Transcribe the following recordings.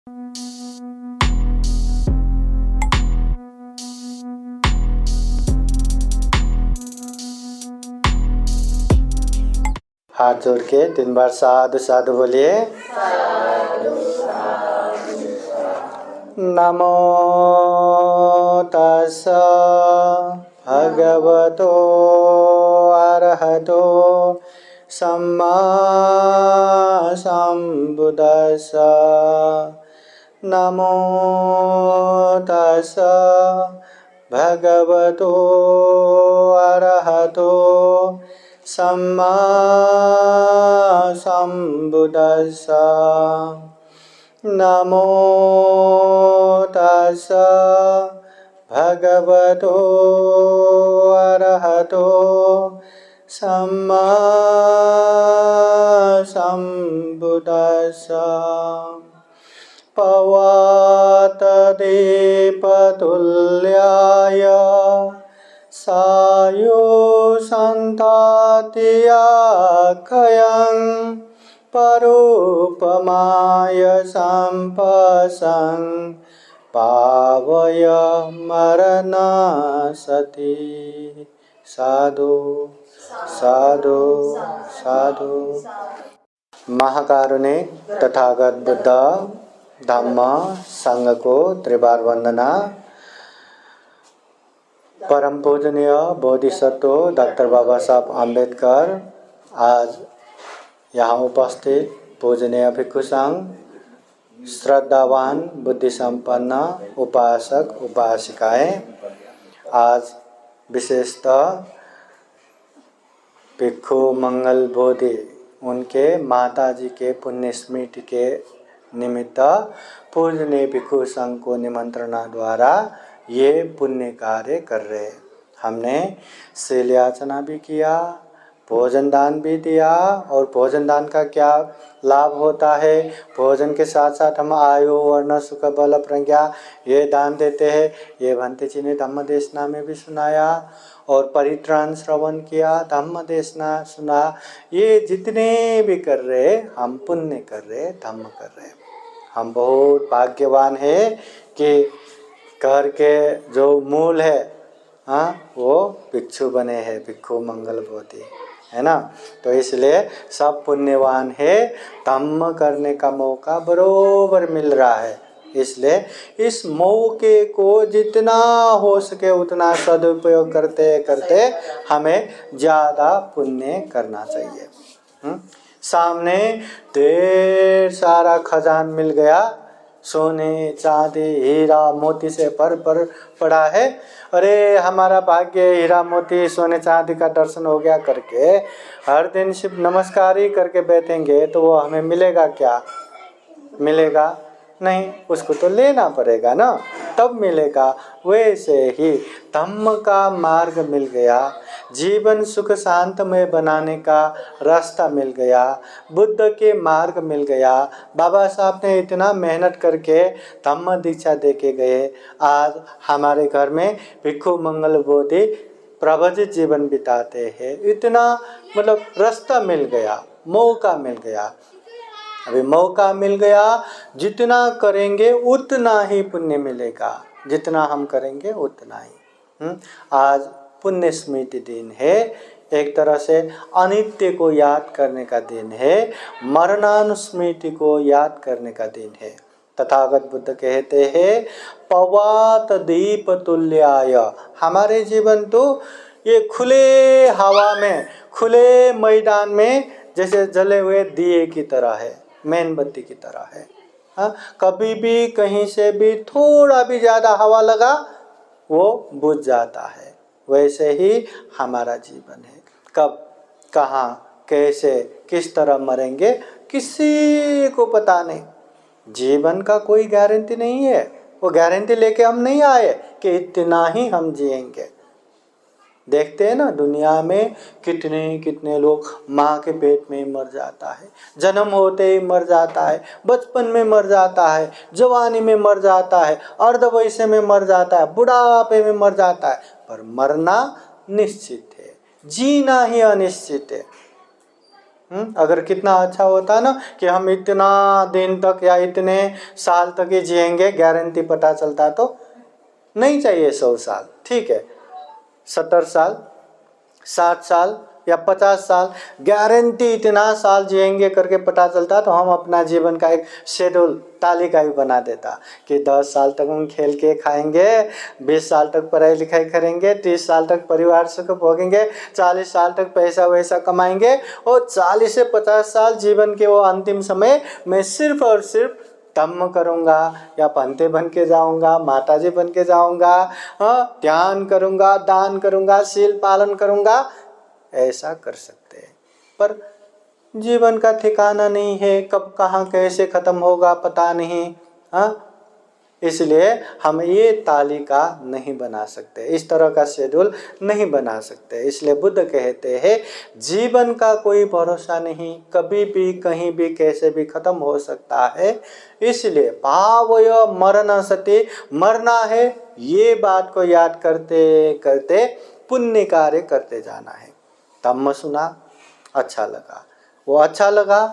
हाथ जोड़ के 3 बार साधु साधु बोलिए। नमो तस्स भगवतो अरहतो सम्मा संबुद्दस्स। नमो तस्स भगवतो अरहतो सम्मा संबुद्दस्स। नमो तस्स भगवतो अरहतो सम्मा संबुद्दस्स। पवतदीपतुल्याय सायुसन्तातियाखयं परूपमाय सम्पसं पावय मरणासति। साधु साधु साधु। महाकारुणिक तथागत बुद्ध धम्म संघ को त्रिबार वंदना। परम पूजनीय बोधिसत्व डॉक्टर बाबा साहब आम्बेडकर आज यहाँ उपस्थित पूजनीय भिक्षु संघ, श्रद्धावान बुद्धि संपन्न उपासक उपासिकाएं, आज विशेषतः भिक्षु मंगल बोधि उनके माताजी के पुण्य स्मृति के निमित्त पूजनीय भिक्षु संघ को निमंत्रणा द्वारा ये पुण्य कार्य कर रहे। हमने शीलयाचना भी किया, भोजन दान भी दिया। और भोजन दान का क्या लाभ होता है? भोजन के साथ साथ हम आयु वर्ण सुख बल प्रज्ञा ये दान देते हैं। ये भंते जी ने धम्म देशना में भी सुनाया। और परित्राण श्रवण किया, धम्म देशना सुना। ये जितने भी कर रहे हम पुण्य कर रहे, धम्म कर रहे। हम बहुत भाग्यवान है कि घर के जो मूल है वो भिक्षु बने हैं, भिक्षु मंगल बोधि, है ना। तो इसलिए सब पुण्यवान है, धम्म करने का मौका बरोबर मिल रहा है। इसलिए इस मौके को जितना हो सके उतना सदुपयोग करते करते हमें ज़्यादा पुण्य करना चाहिए। सामने ढेर सारा खजान मिल गया, सोने चांदी हीरा मोती से भर पड़ा है। अरे हमारा भाग्य हीरा मोती सोने चांदी का दर्शन हो गया करके हर दिन सिर्फ नमस्कार ही करके बैठेंगे तो वो हमें मिलेगा क्या? मिलेगा नहीं, उसको तो लेना पड़ेगा ना, तब मिलेगा। वैसे ही धम्म का मार्ग मिल गया, जीवन सुख शांतमय बनाने का रास्ता मिल गया, बुद्ध के मार्ग मिल गया। बाबा साहब ने इतना मेहनत करके धम्म दीक्षा दे के गए। आज हमारे घर में भिक्षु मंगल बोधि प्रवचित जीवन बिताते हैं। इतना मतलब रास्ता मिल गया, मौका मिल गया। अभी मौका मिल गया, जितना करेंगे उतना ही पुण्य मिलेगा, जितना हम करेंगे उतना ही। आज पुण्य स्मृति दिन है, एक तरह से अनित्य को याद करने का दिन है, मरणानुस्मृति को याद करने का दिन है। तथागत बुद्ध कहते हैं पवात दीप तुल्याय। हमारे जीवन तो ये खुले हवा में, खुले मैदान में जैसे जले हुए दिए की तरह है, मेणबत्ती की तरह है। कभी भी कहीं से भी थोड़ा भी ज़्यादा हवा लगा वो बुझ जाता है। वैसे ही हमारा जीवन है। कब कहाँ कैसे किस तरह मरेंगे किसी को पता नहीं। जीवन का कोई गारंटी नहीं है। वो गारंटी लेके हम नहीं आए कि इतना ही हम जिएंगे। देखते हैं ना दुनिया में कितने लोग माँ के पेट में ही मर जाता है, जन्म होते ही मर जाता है, बचपन में मर जाता है, जवानी में मर जाता है, अर्धवयस्क में मर जाता है, बुढ़ापे में मर जाता है। पर मरना निश्चित है, जीना ही अनिश्चित है। अगर कितना अच्छा होता ना कि हम इतना दिन तक या इतने साल तक ही जिएंगे, गारंटी पता चलता तो नहीं चाहिए 100 साल, ठीक है 70 साल 60 साल या 50 साल, गारंटी इतना साल जिएंगे करके पता चलता तो हम अपना जीवन का एक शेड्यूल तालिका ही बना देता कि 10 साल तक हम खेल के खाएंगे, 20 साल तक पढ़ाई लिखाई करेंगे, 30 साल तक परिवार सुख भोगेंगे, 40 साल तक पैसा वैसा कमाएंगे और 40 से 50 साल जीवन के वो अंतिम समय मैं सिर्फ और सिर्फ धम्म करूँगा या पंते बन के जाऊँगा, माताजी बन के जाऊँगा, ध्यान करूँगा, दान करूँगा, शील पालन करूँगा, ऐसा कर सकते हैं। पर जीवन का ठिकाना नहीं है, कब कहाँ कैसे ख़त्म होगा पता नहीं। इसलिए हम ये तालिका नहीं बना सकते, इस तरह का शेड्यूल नहीं बना सकते। इसलिए बुद्ध कहते हैं जीवन का कोई भरोसा नहीं, कभी भी कहीं भी कैसे भी ख़त्म हो सकता है। इसलिए भावय मरण सति, मरना है ये बात को याद करते करते पुण्य कार्य करते जाना है। धम्म सुना, अच्छा लगा, वो अच्छा लगा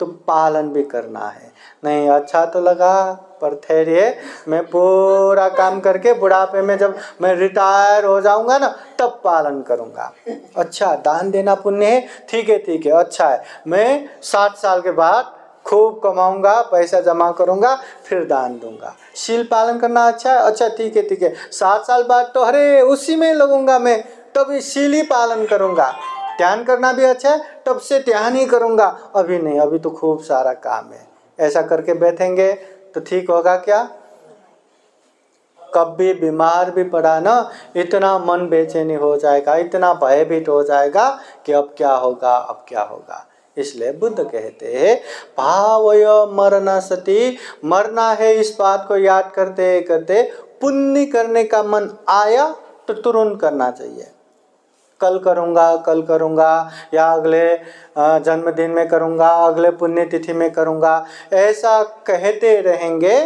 तो पालन भी करना है। नहीं अच्छा तो लगा पर ठहरिए, मैं पूरा काम करके बुढ़ापे में जब मैं रिटायर हो जाऊंगा ना तब पालन करूंगा। अच्छा दान देना पुण्य है, ठीक है अच्छा है, मैं 60 साल के बाद खूब कमाऊंगा, पैसा जमा करूंगा, फिर दान दूंगा। शील पालन करना अच्छा है, अच्छा ठीक है 60 साल बाद तो अरे उसी में लगूंगा मैं, तभी शील ही पालन करूंगा। ध्यान करना भी अच्छा है, तब से ध्यान ही करूंगा, अभी नहीं, अभी तो खूब सारा काम है। ऐसा करके बैठेंगे तो ठीक होगा क्या? कभी बीमार भी पड़ा ना इतना मन बेचैनी हो जाएगा, इतना भयभीत हो जाएगा कि अब क्या होगा, अब क्या होगा। इसलिए बुद्ध कहते हैं भावय मरण सति, मरना है इस बात को याद करते करते पुण्य करने का मन आया तो तुरंत करना चाहिए। कल करूँगा या अगले जन्मदिन में करूँगा, अगले पुण्यतिथि में करूँगा, ऐसा कहते रहेंगे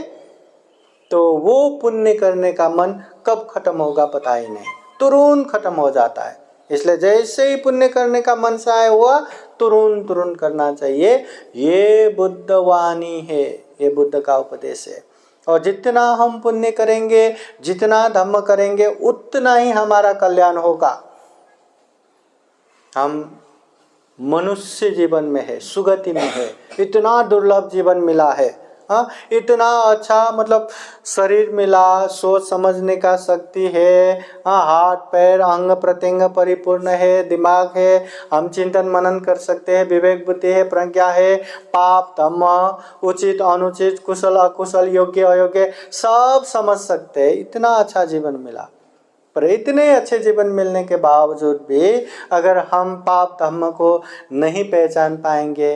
तो वो पुण्य करने का मन कब खत्म होगा पता ही नहीं, तुरंत खत्म हो जाता है। इसलिए जैसे ही पुण्य करने का मन से हुआ तुरंत करना चाहिए। ये बुद्ध वाणी है, ये बुद्ध का उपदेश है। और जितना हम पुण्य करेंगे, जितना धम्म करेंगे, उतना ही हमारा कल्याण होगा। हम मनुष्य जीवन में है, सुगति में है, इतना दुर्लभ जीवन मिला है, इतना अच्छा मतलब शरीर मिला, सोच समझने का शक्ति है, हाथ पैर अंग प्रत्यंग परिपूर्ण है, दिमाग है, हम चिंतन मनन कर सकते हैं, विवेक बुद्धि है, प्रज्ञा है, पाप धम्म, उचित अनुचित, कुशल अकुशल, योग्य अयोग्य सब समझ सकते हैं। इतना अच्छा जीवन मिला, पर इतने अच्छे जीवन मिलने के बावजूद भी अगर हम पाप धर्म को नहीं पहचान पाएंगे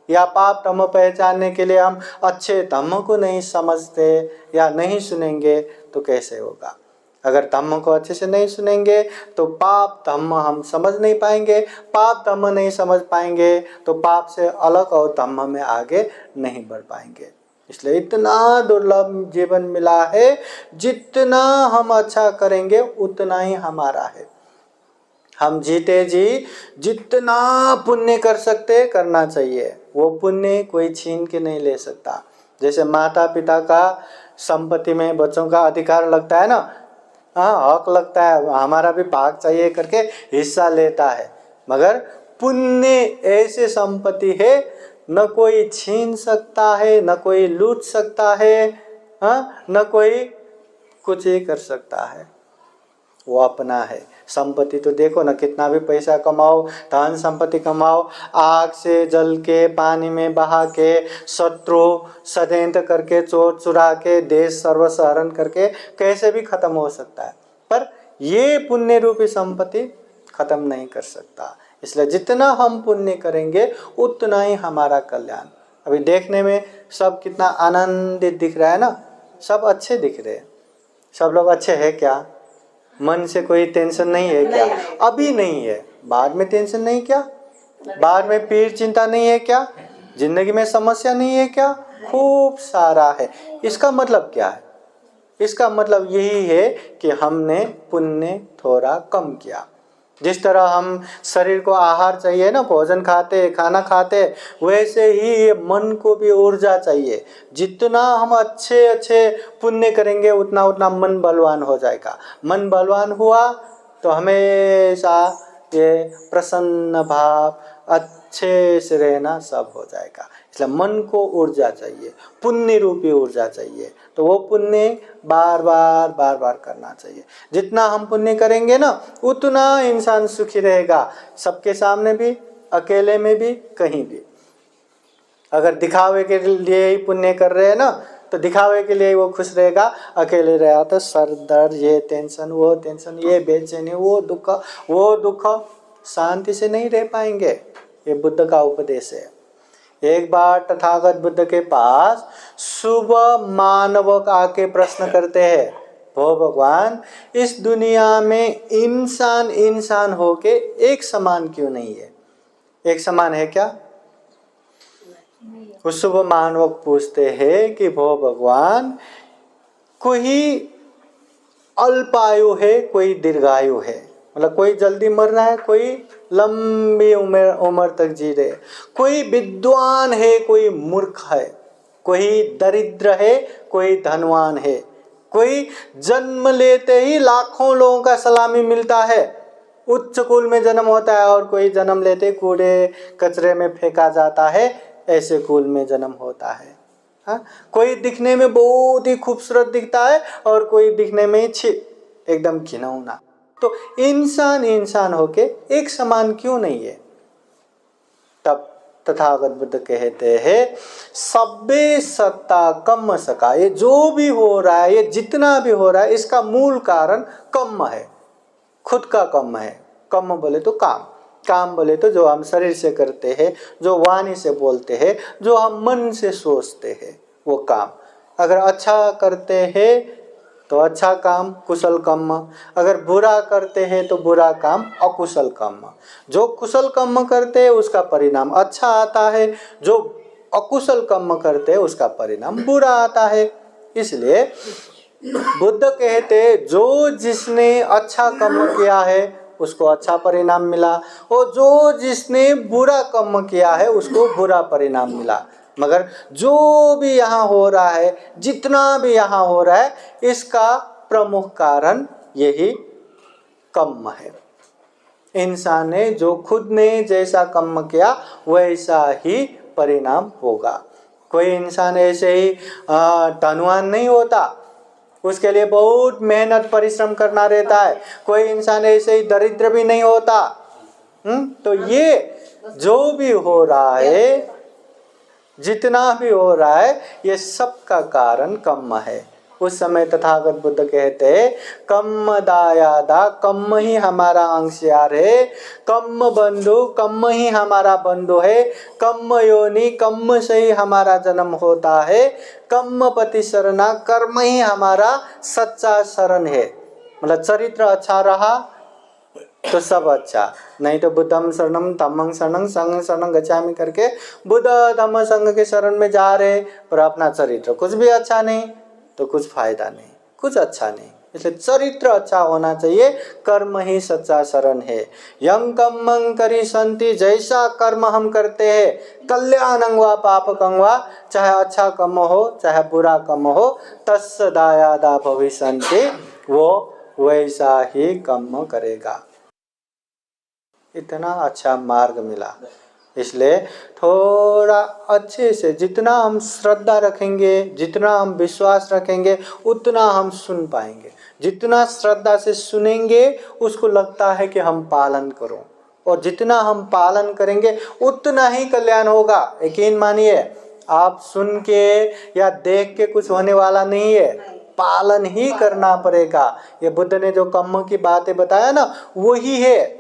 या पाप धर्म पहचानने के लिए हम अच्छे धर्म को नहीं समझते या नहीं सुनेंगे तो कैसे होगा। अगर धम्म को अच्छे से नहीं सुनेंगे तो पाप धम्म हम समझ नहीं पाएंगे, पाप धम्म नहीं समझ पाएंगे तो पाप से अलग और धम्म में आगे नहीं बढ़ पाएंगे। इसलिए इतना दुर्लभ जीवन मिला है, जितना हम अच्छा करेंगे उतना ही हमारा है। हम जीते जी जितना पुण्य कर सकते करना चाहिए, वो पुण्य कोई छीन के नहीं ले सकता। जैसे माता पिता का संपत्ति में बच्चों का अधिकार लगता है ना, हक लगता है, हमारा भी भाग चाहिए करके हिस्सा लेता है। मगर पुण्य ऐसे संपत्ति है न कोई छीन सकता है, न कोई लूट सकता है, न कोई कुछ ही कर सकता है, वो अपना है। संपत्ति तो देखो ना, कितना भी पैसा कमाओ, धन संपत्ति कमाओ, आग से जल के, पानी में बहा के, शत्रु षड्यंत्र करके, चोर चुरा के, देश सर्वसहरण करके कैसे भी खत्म हो सकता है, पर ये पुण्य रूपी संपत्ति खत्म नहीं कर सकता। इसलिए जितना हम पुण्य करेंगे उतना ही हमारा कल्याण। अभी देखने में सब कितना आनंदित दिख रहा है ना, सब अच्छे दिख रहे हैं। सब लोग अच्छे हैं क्या? मन से कोई टेंशन नहीं है क्या? अभी नहीं है, बाद में टेंशन नहीं क्या? बाद में पीड़ चिंता नहीं है क्या? जिंदगी में समस्या नहीं है क्या? खूब सारा है। इसका मतलब क्या है? इसका मतलब यही है कि हमने पुण्य थोड़ा कम किया। जिस तरह हम शरीर को आहार चाहिए ना, भोजन खाते खाना खाते, वैसे ही ये मन को भी ऊर्जा चाहिए। जितना हम अच्छे अच्छे पुण्य करेंगे उतना उतना मन बलवान हो जाएगा। मन बलवान हुआ तो हमेशा ये प्रसन्न भाव, अच्छे से रहना सब हो जाएगा। इसलिए मन को ऊर्जा चाहिए, पुण्य रूपी ऊर्जा चाहिए। तो वो पुण्य बार बार करना चाहिए। जितना हम पुण्य करेंगे ना उतना इंसान सुखी रहेगा, सबके सामने भी, अकेले में भी, कहीं भी। अगर दिखावे के लिए ही पुण्य कर रहे हैं ना तो दिखावे के लिए वो खुश रहेगा। अकेले रहा तो सर दर्द, ये टेंशन, वो टेंशन, ये बेचैनी, वो दुख, शांति से नहीं रह पाएंगे। ये बुद्ध का उपदेश है। एक बार तथागत बुद्ध के पास सुबह मानव आके प्रश्न करते हैं, हो भगवान, इस दुनिया में इंसान होके एक समान क्यों नहीं है? एक समान है क्या? उस सुबह मानव पूछते हैं कि भो भगवान, कोई अल्पायु है, कोई दीर्घायु है, मतलब कोई जल्दी मर रहा है, कोई लंबी उम्र तक जी रहे, कोई विद्वान है, कोई मूर्ख है, कोई दरिद्र है, कोई धनवान है, कोई जन्म लेते ही लाखों लोगों का सलामी मिलता है, उच्च कुल में जन्म होता है, और कोई जन्म लेते कूड़े कचरे में फेंका जाता है, ऐसे कुल में जन्म होता है। हाँ? कोई दिखने में बहुत ही खूबसूरत दिखता है और कोई दिखने में छी एकदम घिनौना। तो इंसान होके एक समान क्यों नहीं है? तब तथागत बुद्ध कहते हैं, सब्बे सत्ता कम्म सका। ये जो भी हो रहा है, ये जितना भी हो रहा है, इसका मूल कारण कम्म है, खुद का कम्म है। कम्म बोले तो काम बोले तो जो हम शरीर से करते हैं, जो वाणी से बोलते हैं, जो हम मन से सोचते हैं, वो काम। अगर अच्छा करते हैं तो अच्छा काम, कुशल कर्म। अगर बुरा करते हैं तो बुरा काम, अकुशल कर्म। जो कुशल कर्म करते हैं उसका परिणाम अच्छा आता है, जो अकुशल कर्म करते हैं उसका परिणाम बुरा आता है। इसलिए बुद्ध कहते जो जिसने अच्छा कर्म किया है उसको अच्छा परिणाम मिला, और जो जिसने बुरा कर्म किया है उसको बुरा परिणाम मिला। मगर जो भी यहाँ हो रहा है, जितना भी यहाँ हो रहा है, इसका प्रमुख कारण यही कर्म है। इंसान ने जो खुद ने जैसा कर्म किया वैसा ही परिणाम होगा। कोई इंसान ऐसे ही धनवान नहीं होता, उसके लिए बहुत मेहनत परिश्रम करना रहता है। कोई इंसान ऐसे ही दरिद्र भी नहीं होता। तो ये जो भी हो रहा है, जितना भी हो रहा है, ये सब का कारण कर्म है। उस समय तथागत बुद्ध कहते हैं, कर्म दायादा, कर्म ही हमारा अंशयार है, कर्म बंधु, कर्म ही हमारा बंधु है, कर्म योनि, कर्म से ही हमारा जन्म होता है, कर्म पति शरणा, कर्म ही हमारा सच्चा शरण है। मतलब चरित्र अच्छा रहा तो सब अच्छा, नहीं तो बुद्धम शरणम धम्मं शरणं संघं शरणं गच्छामि करके बुद्ध धम्म संघ के शरण में जा रहे, पर अपना चरित्र कुछ भी अच्छा नहीं तो कुछ फायदा नहीं, कुछ अच्छा नहीं। इसलिए चरित्र अच्छा होना चाहिए। कर्म ही सच्चा शरण है। यं कर्मं करि संति, जैसा कर्म हम करते हैं, कल्याणं वा पापकं वा, चाहे अच्छा कर्म हो चाहे बुरा कर्म हो, तस्य दायादा भविष्यन्ति, वो वैसा ही कर्म करेगा। इतना अच्छा मार्ग मिला। इसलिए थोड़ा अच्छे से, जितना हम श्रद्धा रखेंगे, जितना हम विश्वास रखेंगे, उतना हम सुन पाएंगे। जितना श्रद्धा से सुनेंगे उसको लगता है कि हम पालन करो, और जितना हम पालन करेंगे उतना ही कल्याण होगा। यकीन मानिए, आप सुन के या देख के कुछ होने वाला नहीं है, पालन ही करना पड़ेगा। ये बुद्ध ने जो कर्म की बातें बताया ना, वही है।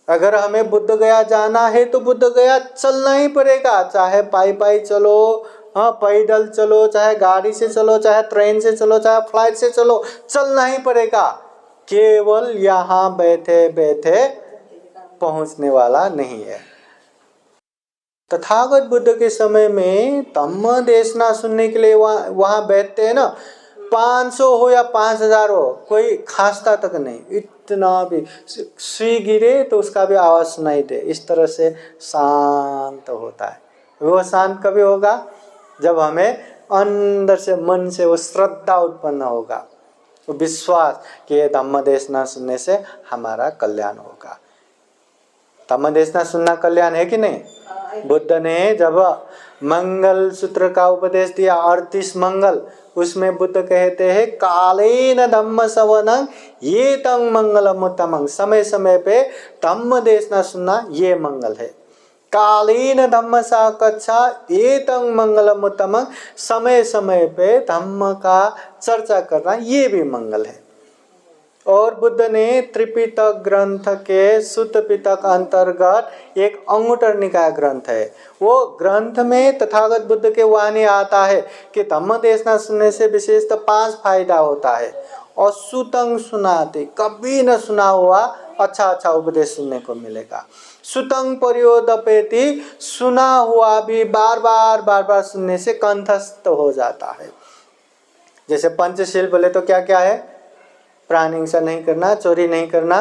अगर हमें बुद्ध गया जाना है तो बुद्ध गया चलना ही पड़ेगा, चाहे पाई चलो, हाँ पैदल चलो, चाहे गाड़ी से चलो, चाहे ट्रेन से चलो, चाहे फ्लाइट से चलो, चलना ही पड़ेगा। केवल यहाँ बैठे बैठे पहुँचने वाला नहीं है। तथागत बुद्ध के समय में धम्म देशना सुनने के लिए वहाँ बैठते हैं ना, 500 हो या 5000 हो, कोई खांसता तक नहीं, इतना भी सुई गिरे तो उसका भी आवाज़ सुनाई दे, इस तरह से शांत होता है। वो शांत कभी होगा जब हमें अंदर से, मन से वो श्रद्धा उत्पन्न होगा, वो विश्वास कि ये धम्म देशना सुनने से हमारा कल्याण होगा। धम्म देशना सुनना कल्याण है कि नहीं? बुद्ध ने जब मंगल सूत्र का उपदेश दिया, 38 मंगल, उसमें बुद्ध कहते हैं कालेन धम्म श्रवणं ये तंग मंगलम उत्तमं, समय समय पे धम्म देशना सुनना ये मंगल है। कालीन धम्म साकच्छा एतं मंगलम उत्तमं, समय समय पे धम्म का चर्चा करना ये भी मंगल है। और बुद्ध ने त्रिपिटक ग्रंथ के सुत्त पिटक अंतर्गत एक अंगुटर निकाय ग्रंथ है, वो ग्रंथ में तथागत बुद्ध के वाणी आता है कि धम्म देशना सुनने से विशेषतः 5 फायदा होता है। और सुतंग सुनाते, कभी न सुना हुआ अच्छा अच्छा उपदेश सुनने को मिलेगा। सुतंग परियोदपेति, सुना हुआ भी बार बार सुनने से कंठस्थ हो जाता है। जैसे पंचशील बोले तो क्या क्या है? प्राण हिंसा नहीं करना, चोरी नहीं करना,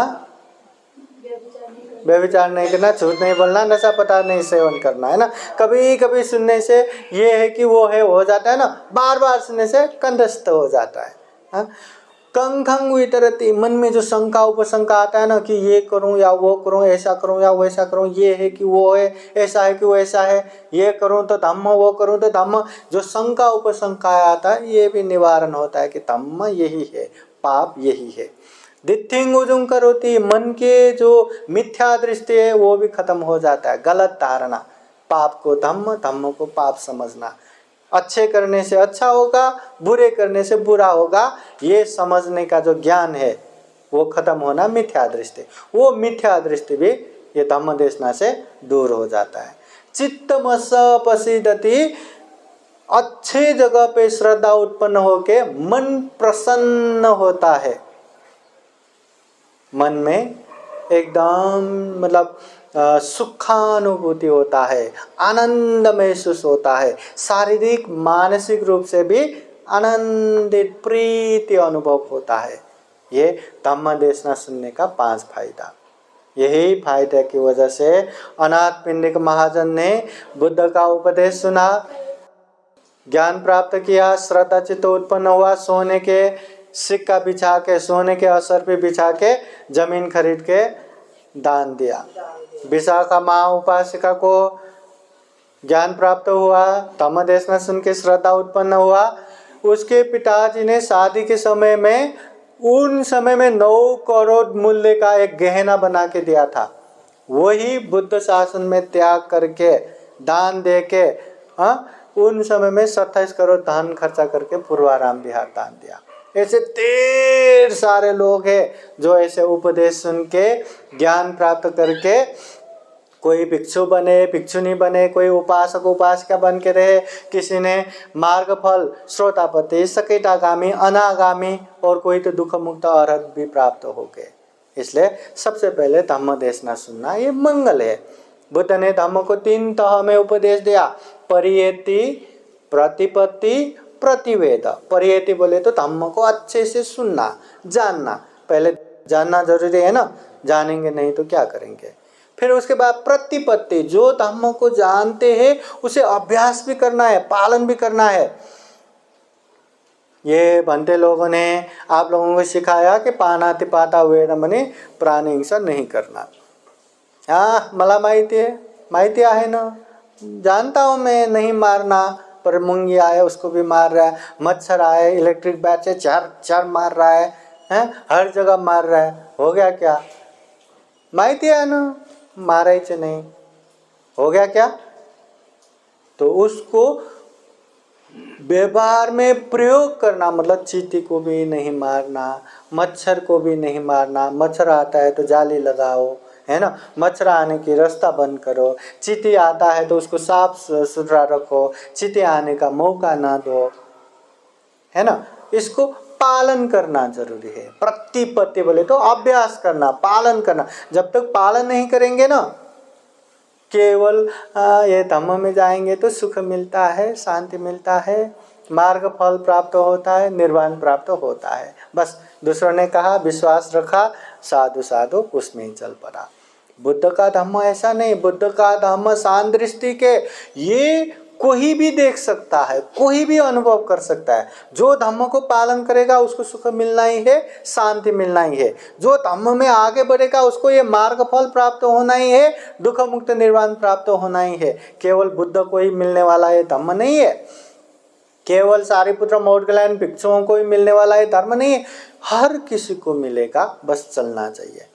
व्यभिचार नहीं करना, झूठ नहीं बोलना, नशा पदार्थ नहीं सेवन करना, है ना। कभी कभी सुनने से ये है कि वो है, हो जाता है ना, बार बार सुनने से कंठस्थ हो जाता है। हाँ? कंखंग वितरती, मन में जो शंका उपशंका आता है ना कि ये करूं या वो करूं, ऐसा करूं या वैसा करूं, ये है कि वो है, ऐसा है कि वैसा है, ये करूं तो धम्म, वो करूं तो धम्म, जो शंका उपशंका आता है ये भी निवारण होता है कि धम्म यही है, पाप यही है। दिथिंग उजुंग करोती, मन के जो मिथ्या दृष्टि है वो भी खत्म हो जाता है, गलत धारणा, पाप को धम्म, धम्म को पाप समझना, अच्छे करने से अच्छा होगा, बुरे करने से बुरा होगा, ये समझने का जो ज्ञान है वो खत्म होना, मिथ्या दृष्टि, वो मिथ्या दृष्टि भी ये धम्म देशना से दूर हो जाता है। चित्तमस पसीदति, अच्छे जगह पे श्रद्धा उत्पन्न होके मन प्रसन्न होता है, मन में एकदम मतलब सुखानुभूति होता है, आनंद महसूस होता है, शारीरिक मानसिक रूप से भी आनंदित प्रीति अनुभव होता है। ये धम्म देशना सुनने का 5 फायदा। यही फायदे की वजह से अनाथ पिंडिक महाजन ने बुद्ध का उपदेश सुना, ज्ञान प्राप्त किया, श्रद्धा चित्त उत्पन्न हुआ, सोने के सिक्का बिछा के, सोने के असर पे बिछा के जमीन खरीद के दान दिया। विशाखा माँ उपासिका को ज्ञान प्राप्त हुआ, धम्म देशना सुन के श्रद्धा उत्पन्न हुआ। उसके पिताजी ने शादी के समय में, उन समय में 9 करोड़ मूल्य का एक गहना बना के दिया था, वही बुद्ध शासन में त्याग करके दान दे के उन समय में 27 करोड़ धन खर्चा करके पूर्वाराम विहार दान दिया। ऐसे ढेर सारे लोग हैं जो ऐसे उपदेश सुन के ज्ञान प्राप्त करके कोई भिक्षु बने, भिक्षुनी बने, कोई उपासक उपासिका बन के रहे, किसी ने मार्ग फल श्रोतापति, सकेटागामी, अनागामी, और कोई तो दुख मुक्त अरहत भी प्राप्त हो गए। इसलिए सबसे पहले धम्म देशना सुनना ये मंगल है। बुद्ध ने धम्म को 3 तह में उपदेश दिया, परियेति, प्रतिपत्ति, प्रतिवेद। परियेति बोले तो धम्म को अच्छे से सुनना, जानना, पहले जानना जरूरी है ना, जानेंगे नहीं तो क्या करेंगे। फिर उसके बाद प्रतिपत्ति, जो धम्म को जानते हैं उसे अभ्यास भी करना है, पालन भी करना है। ये बनते लोगों ने आप लोगों को सिखाया कि पानाति पाता हुए न बने, प्राणी हिंसा नहीं करना। हाँ, मला माहिती आहे ना, जानता हूँ मैं, नहीं मारना, पर मुंगी आए उसको भी मार रहा है, मच्छर आए इलेक्ट्रिक बैट से चार मार रहा है, हर जगह मार रहा है, हो गया क्या? माहिती आहे ना, मारायचे नहीं, हो गया क्या? तो उसको व्यवहार में प्रयोग करना, मतलब चींटी को भी नहीं मारना, मच्छर को भी नहीं मारना। मच्छर आता है तो जाली लगाओ, है ना, मच्छर आने की रास्ता बंद करो। चींटी आता है तो उसको साफ सुथरा रखो, चींटी आने का मौका ना दो, है ना। इसको पालन करना जरूरी है। प्रतिपत्ति बोले तो अभ्यास करना, पालन करना। जब तक पालन नहीं करेंगे ना, केवल ये धम्म में जाएंगे तो सुख मिलता है, शांति मिलता है, मार्ग फल प्राप्त होता है, निर्वाण प्राप्त होता है। बस दूसरों ने कहा, विश्वास रखा, साधु साधु उसमें ही चल पड़ा। बुद्ध का धम्म ऐसा नहीं। बुद्ध का धम्म शांत दृष्टि के, ये कोई भी देख सकता है, कोई भी अनुभव कर सकता है। जो धम्म को पालन करेगा उसको सुख मिलना ही है, शांति मिलना ही है। जो धम्म में आगे बढ़ेगा उसको ये मार्ग फल प्राप्त होना ही है, दुख मुक्त निर्वाण प्राप्त होना ही है। केवल बुद्ध को ही मिलने वाला ये धम्म नहीं है, केवल सारिपुत्र मौदगल्यायन भिक्षुओं को ही मिलने वाला ये धर्म नहीं है, हर किसी को मिलेगा, बस चलना चाहिए।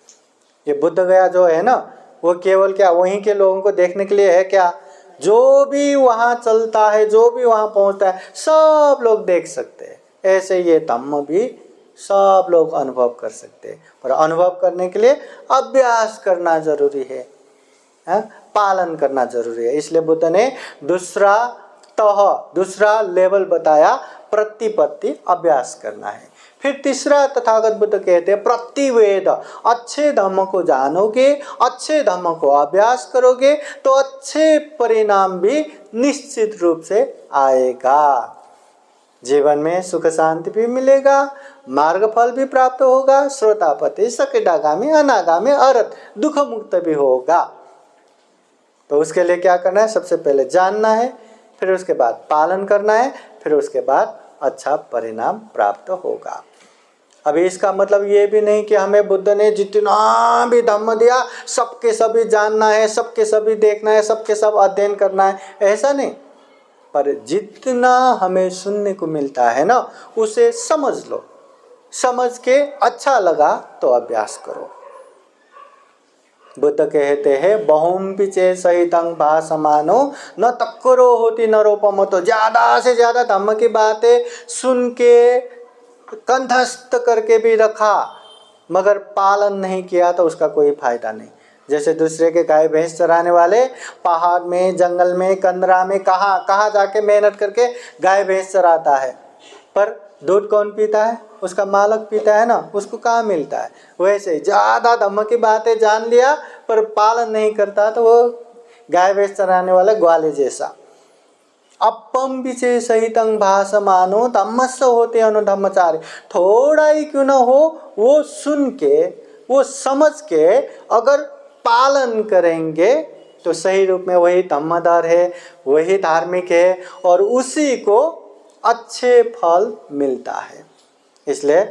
ये बुद्ध गया जो है ना, वो केवल क्या वहीं के लोगों को देखने के लिए है क्या? जो भी वहाँ चलता है, जो भी वहाँ पहुँचता है, सब लोग देख सकते हैं। ऐसे ये धम्म भी सब लोग अनुभव कर सकते हैं, पर अनुभव करने के लिए अभ्यास करना जरूरी है, पालन करना जरूरी है। इसलिए बुद्ध ने दूसरा लेवल बताया, प्रतिपत्ति अभ्यास करना है। फिर तीसरा तथागत बुद्ध कहते हैं प्रतिवेद। अच्छे धम्म को जानोगे, अच्छे धम्म को अभ्यास करोगे तो अच्छे परिणाम भी निश्चित रूप से आएगा। जीवन में सुख शांति भी मिलेगा, मार्ग फल भी प्राप्त होगा, श्रोतापति सकिडागामी अनागामी अरहत दुख मुक्त भी होगा। तो उसके लिए क्या करना है? सबसे पहले जानना है, फिर उसके बाद पालन करना है, फिर उसके बाद अच्छा परिणाम प्राप्त होगा। अभी इसका मतलब ये भी नहीं कि हमें बुद्ध ने जितना भी धम्म दिया सबके सभी जानना है, सबके सभी देखना है, सबके सब अध्ययन करना है, ऐसा नहीं। पर जितना हमें सुनने को मिलता है ना, उसे समझ लो, समझ के अच्छा लगा तो अभ्यास करो। बुद्ध कहते हैं बहुम पिचे सहितं भासमानो न तक्करो होती नरोपम। तो ज़्यादा से ज़्यादा धम्म की बातें सुन के कंठस्थ करके भी रखा, मगर पालन नहीं किया तो उसका कोई फायदा नहीं। जैसे दूसरे के गाय भैंस चराने वाले पहाड़ में, जंगल में, कंदरा में कहाँ जाके मेहनत करके गाय भैंस चराता है, पर दूध कौन पीता है? उसका मालक पीता है ना, उसको कहाँ मिलता है। वैसे ज़्यादा धम्म की बातें जान लिया पर पालन नहीं करता तो वो गाय भैंस चराने वाला ग्वाले जैसा। अपम विषय सहितं भासमानो धम्मस्य होते अनुधम्मचारी। थोड़ा ही क्यों ना हो, वो सुन के, वो समझ के अगर पालन करेंगे तो सही रूप में वही धम्मदार है, वही धार्मिक है और उसी को अच्छे फल मिलता है। इसलिए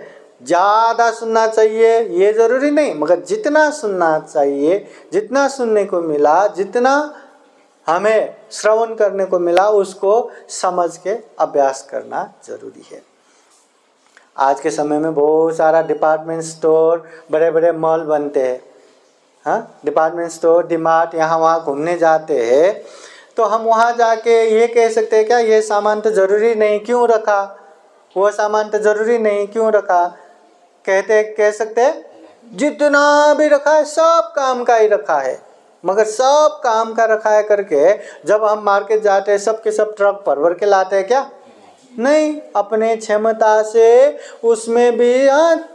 ज़्यादा सुनना चाहिए ये ज़रूरी नहीं, मगर जितना सुनना चाहिए, जितना सुनने को मिला, जितना हमें श्रवण करने को मिला, उसको समझ के अभ्यास करना जरूरी है। आज के समय में बहुत सारा डिपार्टमेंट स्टोर, बड़े बड़े मॉल बनते हैं, हाँ, डिपार्टमेंट स्टोर, डीमार्ट, यहाँ वहाँ घूमने जाते हैं तो हम वहाँ जाके ये कह सकते हैं क्या ये सामान तो ज़रूरी नहीं क्यों रखा, वो सामान तो ज़रूरी नहीं क्यों रखा? कह सकते हैं जितना भी रखा है सब काम का ही रखा है, मगर सब काम का रखा है करके जब हम मार्केट जाते हैं सब के सब ट्रक भर के लाते हैं क्या? नहीं, अपने क्षमता से उसमें भी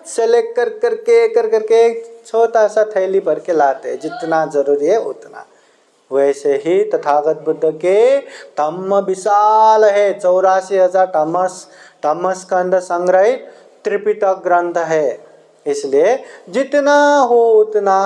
सेलेक्ट करके छोटा सा थैली भर के लाते हैं, जितना जरूरी है उतना। वैसे ही तथागत बुद्ध के धम्म विशाल है, 84,000 धम्म स्कंद संग्रहित त्रिपिटक ग्रंथ है। इसलिए जितना हो उतना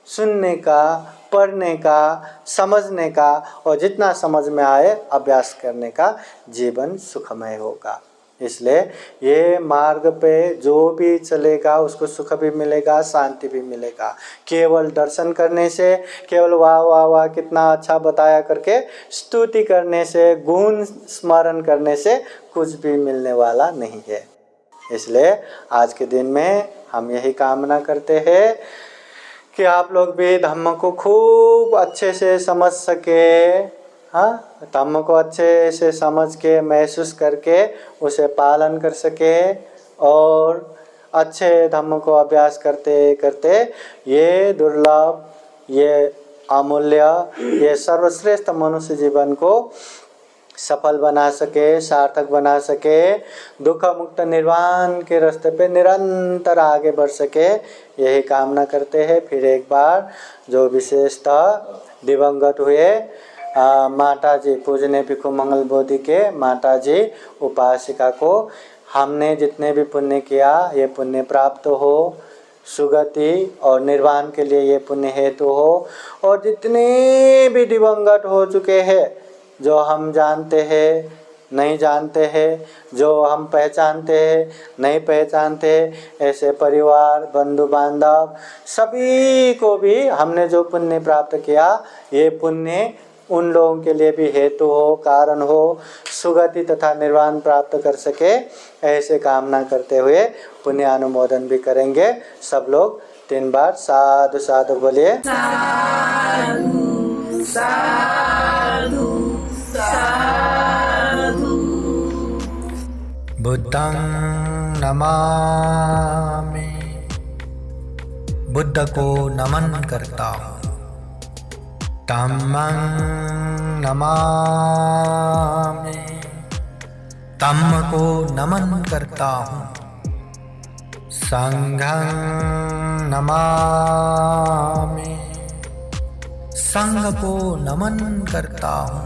सुनने का, पढ़ने का, समझने का, और जितना समझ में आए अभ्यास करने का, जीवन सुखमय होगा। इसलिए ये मार्ग पे जो भी चलेगा उसको सुख भी मिलेगा, शांति भी मिलेगा। केवल दर्शन करने से, केवल वाह वाह वाह कितना अच्छा बताया करके स्तुति करने से, गुण स्मरण करने से कुछ भी मिलने वाला नहीं है। इसलिए आज के दिन में हम यही कामना करते हैं कि आप लोग भी धम्म को खूब अच्छे से समझ सके, हाँ, धम्म को अच्छे से समझ के महसूस करके उसे पालन कर सके और अच्छे धम्म को अभ्यास करते करते ये दुर्लभ, ये अमूल्य, ये सर्वश्रेष्ठ मनुष्य जीवन को सफल बना सके, सार्थक बना सके, दुख मुक्त निर्वाण के रास्ते पे निरंतर आगे बढ़ सके, यही कामना करते हैं। फिर एक बार जो विशेषतः दिवंगत हुए माता जी पूजनीय भिक्षु मंगल बोधि के माता जी उपासिका को हमने जितने भी पुण्य किया ये पुण्य प्राप्त हो, सुगति और निर्वाण के लिए ये पुण्य हेतु हो। और जितने भी दिवंगत हो चुके हैं, जो हम जानते हैं नहीं जानते हैं, जो हम पहचानते हैं नहीं पहचानते, ऐसे परिवार बंधु बांधव सभी को भी हमने जो पुण्य प्राप्त किया ये पुण्य उन लोगों के लिए भी हेतु हो, कारण हो, सुगति तथा निर्वाण प्राप्त कर सके, ऐसे कामना करते हुए पुण्य अनुमोदन भी करेंगे। सब लोग 3 बार साधु साधु बोलिए। साधु साधु साधु। बुद्धं नमामि, बुद्ध को नमन करता हूँ। धम्मं नमामि, धम्म को नमन करता हूँ। संघं नमामि, संघ को नमन करता हूँ।